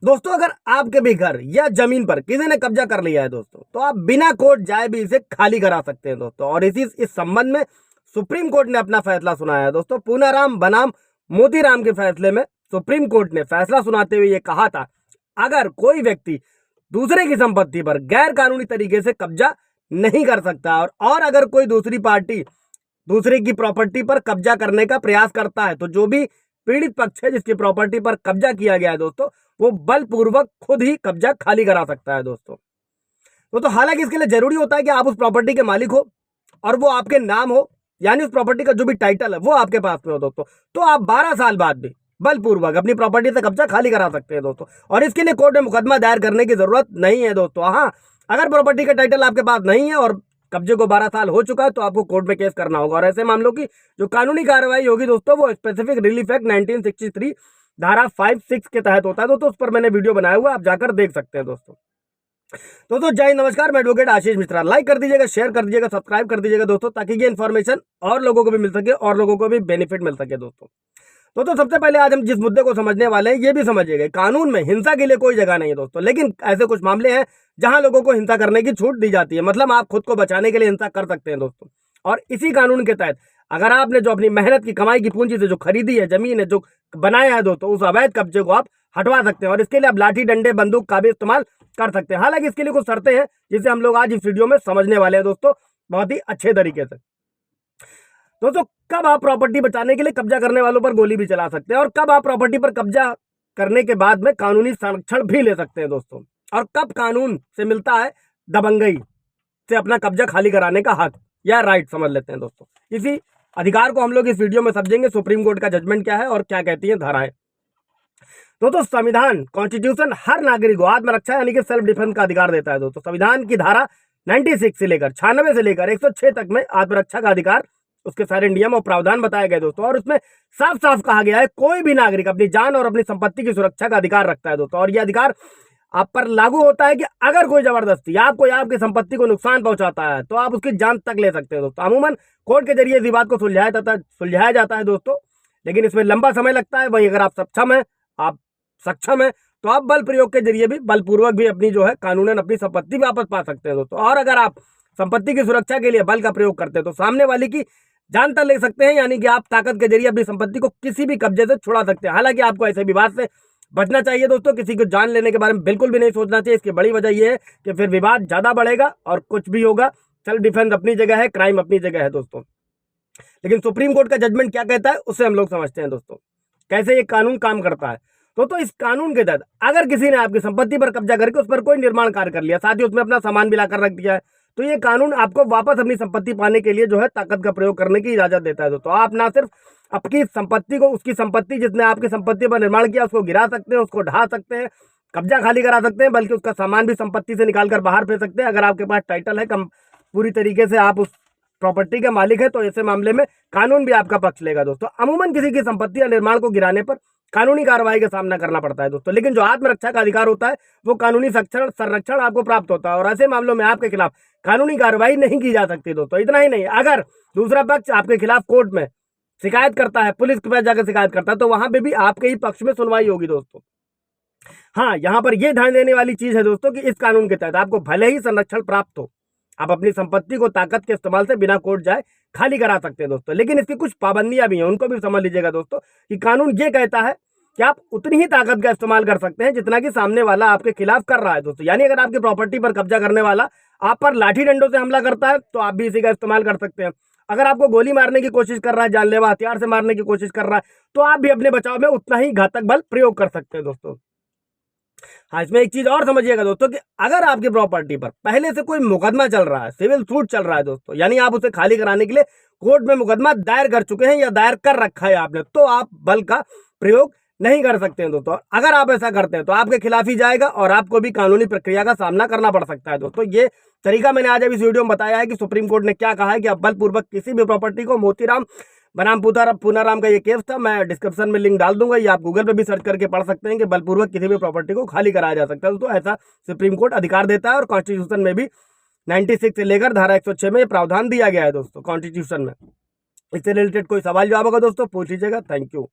दोस्तों अगर आपके भी घर या जमीन पर किसी ने कब्जा कर लिया है दोस्तों, तो आप बिना कोर्ट जाए भी इसे खाली करा सकते हैं दोस्तों। और इस संबंध में सुप्रीम कोर्ट ने अपना फैसला सुनाया है दोस्तों। पूनाराम बनाम मोतीराम के फैसले में सुप्रीम कोर्ट ने फैसला सुनाते हुए ये कहा था, अगर कोई व्यक्ति दूसरे की संपत्ति पर गैर कानूनी तरीके से कब्जा नहीं कर सकता और अगर कोई दूसरी पार्टी दूसरे की प्रॉपर्टी पर कब्जा करने का प्रयास करता है, तो जो भी पीड़ित पक्ष है जिसकी प्रॉपर्टी पर कब्जा किया गया है दोस्तों, वो बलपूर्वक खुद ही कब्जा खाली करा सकता है दोस्तों। तो हालांकि इसके लिए जरूरी होता है कि आप उस प्रॉपर्टी के मालिक हो और वो आपके नाम हो, यानी उस प्रॉपर्टी का जो भी टाइटल है वो आपके पास में हो दोस्तों, तो आप 12 साल बाद भी बलपूर्वक अपनी प्रॉपर्टी से कब्जा खाली करा सकते हैं दोस्तों। और इसके लिए कोर्ट में मुकदमा दायर करने की जरूरत नहीं है दोस्तों। हाँ, अगर प्रॉपर्टी का टाइटल आपके पास नहीं है और कब्जे को 12 साल हो चुका है, तो आपको कोर्ट में केस करना होगा। और ऐसे मामलों की जो कानूनी कार्रवाई होगी दोस्तों, वो स्पेसिफिक रिलीफ एक्ट 1963 धारा 5(6) के तहत होता है दोस्तों। उस पर मैंने वीडियो बनाया हुआ, आप जाकर देख सकते हैं दोस्तों। तो जय नमस्कार, मैं एडवोकेट आशीष मिश्रा। लाइक कर दीजिएगा, शेयर कर दीजिएगा, सब्सक्राइब कर दीजिएगा दोस्तों, ताकि ये इन्फॉर्मेशन और लोगों को भी मिल सके और लोगों को भी बेनिफिट मिल सके दोस्तों। तो सबसे पहले आज हम जिस मुद्दे को समझने वाले हैं, ये भी समझिएगा, कानून में हिंसा के लिए कोई जगह नहीं है दोस्तों, लेकिन ऐसे कुछ मामले हैं जहां लोगों को हिंसा करने की छूट दी जाती है। मतलब आप खुद को बचाने के लिए हिंसा कर सकते हैं दोस्तों। और इसी कानून के तहत अगर आपने जो अपनी मेहनत की कमाई की पूंजी से जो खरीदी है जमीन है, जो बनाया है दोस्तों, उस अवैध कब्जे को आप हटवा सकते हैं। और इसके लिए आप लाठी डंडे बंदूक का भी इस्तेमाल कर सकते हैं। हालांकि इसके लिए कुछ शर्तें हैं जिसे हम लोग आज इस वीडियो में समझने वाले हैं दोस्तों, बहुत ही अच्छे तरीके से। दोस्तों कब आप प्रॉपर्टी बचाने के लिए कब्जा करने वालों पर गोली भी चला सकते हैं, और कब आप प्रॉपर्टी पर कब्जा करने के बाद में कानूनी संरक्षण भी ले सकते हैं दोस्तों, और कब कानून से मिलता है दबंगई से अपना कब्जा खाली कराने का हक या राइट, समझ लेते हैं दोस्तों। इसी अधिकार को हम लोग इस वीडियो में समझेंगे। सुप्रीम कोर्ट का जजमेंट क्या है और क्या कहती है धाराएं। दोस्तों संविधान कॉन्स्टिट्यूशन हर नागरिक को आत्मरक्षा यानी कि सेल्फ डिफेंस का अधिकार देता है दोस्तों। संविधान की धारा 96 से लेकर 96 से लेकर 106 तक में आत्मरक्षा का अधिकार, उसके सारे नियम और प्रावधान बताए गए दोस्तों। और उसमें साफ साफ कहा गया है, कोई भी नागरिक अपनी जान और अपनी संपत्ति की सुरक्षा का अधिकार रखता है दोस्तों। और यह अधिकार आप पर लागू होता है कि अगर कोई जबरदस्ती आपको या आपकी संपत्ति को नुकसान पहुंचाता है, तो आप उसकी जान तक ले सकते हैं दोस्तों। अमूमन कोर्ट के जरिए इस बात को सुलझाया जाता है दोस्तों, लेकिन इसमें लंबा समय लगता है। वहीं अगर आप सक्षम है तो आप बल प्रयोग के जरिए भी बलपूर्वक भी अपनी जो है कानूनन अपनी संपत्ति वापस पा सकते हैं दोस्तों। और अगर आप संपत्ति की सुरक्षा के लिए बल का प्रयोग करते हैं तो सामने वाले की जान तक ले सकते हैं, यानी कि आप ताकत के जरिए अपनी संपत्ति को किसी भी कब्जे से छुड़ा सकते हैं। हालांकि आपको ऐसे विवाद से बचना चाहिए दोस्तों, किसी को जान लेने के बारे में बिल्कुल भी नहीं सोचना चाहिए। इसकी बड़ी वजह यह है कि फिर विवाद ज्यादा बढ़ेगा और कुछ भी होगा। सेल्फ डिफेंस अपनी जगह है, क्राइम अपनी जगह है दोस्तों, लेकिन सुप्रीम कोर्ट का जजमेंट क्या कहता है उससे हम लोग समझते हैं दोस्तों, कैसे ये कानून काम करता है। तो इस कानून के तहत अगर किसी ने आपकी संपत्ति पर कब्जा करके उस पर कोई निर्माण कार्य कर लिया, साथ ही उसमें अपना सामान भी लाकर रख दिया है, तो ये कानून आपको वापस अपनी संपत्ति पाने के लिए जो है ताकत का प्रयोग करने की इजाजत देता है दोस्तों। आप ना सिर्फ अपनी संपत्ति को, उसकी संपत्ति जिसने आपकी संपत्ति पर निर्माण किया उसको गिरा सकते हैं, उसको ढा सकते हैं, कब्जा खाली करा सकते हैं, बल्कि उसका सामान भी संपत्ति से निकाल कर बाहर फेंक सकते हैं। अगर आपके पास टाइटल है, पूरी तरीके से आप उस प्रॉपर्टी के मालिक है, तो ऐसे मामले में कानून भी आपका पक्ष लेगा दोस्तों। अमूमन किसी की संपत्ति या निर्माण को गिराने पर कानूनी कार्रवाई का सामना करना पड़ता है दोस्तों, लेकिन जो आत्मरक्षा का अधिकार होता है वो कानूनी संरक्षण आपको प्राप्त होता है। और ऐसे मामलों में आपके खिलाफ कानूनी कार्रवाई नहीं की जा सकती दोस्तों। इतना ही नहीं, अगर दूसरा पक्ष आपके खिलाफ कोर्ट में शिकायत करता है, पुलिस के पास जाकर शिकायत करता है, तो वहां पे भी आपके ही पक्ष में सुनवाई होगी दोस्तों। हाँ, यहाँ पर यह ध्यान देने वाली चीज है दोस्तों कि इस कानून के तहत आपको भले ही संरक्षण प्राप्त हो, आप अपनी संपत्ति को ताकत के इस्तेमाल से बिना कोर्ट जाए खाली करा सकते हैं दोस्तों, लेकिन इसकी कुछ पाबंदियां भी हैं, उनको भी समझ लीजिएगा दोस्तों। कि कानून ये कहता है कि आप उतनी ही ताकत का इस्तेमाल कर सकते हैं जितना कि सामने वाला आपके खिलाफ कर रहा है दोस्तों। यानी अगर आपकी प्रॉपर्टी पर कब्जा करने वाला आप पर लाठी डंडों से हमला करता है, तो आप भी इसी का इस्तेमाल कर सकते हैं। अगर आपको गोली मारने की कोशिश कर रहा है, जानलेवा हथियार से मारने की कोशिश कर रहा है, तो आप भी अपने बचाव में उतना ही घातक बल प्रयोग कर सकते हैं दोस्तों। हाँ, इसमें एक चीज और समझिएगा दोस्तों कि अगर आपकी प्रॉपर्टी पर पहले से कोई मुकदमा चल रहा है, सिविल सूट चल रहा है दोस्तों, यानी आप उसे खाली कराने के लिए कोर्ट में मुकदमा दायर कर चुके हैं या दायर कर रखा है आपने, तो आप बल का प्रयोग नहीं कर सकते हैं दोस्तों। अगर आप ऐसा करते हैं तो आपके खिलाफ ही जाएगा और आपको भी कानूनी प्रक्रिया का सामना करना पड़ सकता है दोस्तों। ये तरीका मैंने आज इस वीडियो में बताया है कि सुप्रीम कोर्ट ने क्या कहा है कि आप बलपूर्वक किसी भी प्रॉपर्टी को, मोतीराम बनाम पूनाराम का ये केस था, मैं डिस्क्रिप्शन में लिंक डाल दूंगा, ये आप गूगल पे भी सर्च करके पढ़ सकते हैं कि बलपूर्वक किसी भी प्रॉपर्टी को खाली कराया जा सकता है। तो ऐसा सुप्रीम कोर्ट अधिकार देता है और कॉन्स्टिट्यूशन में भी 96 से लेकर धारा 106 में प्रावधान दिया गया है दोस्तों कॉन्स्टिट्यूशन में। इससे रिलेटेड कोई सवाल जवाब होगा दोस्तों पूछ लीजिएगा। Thank you.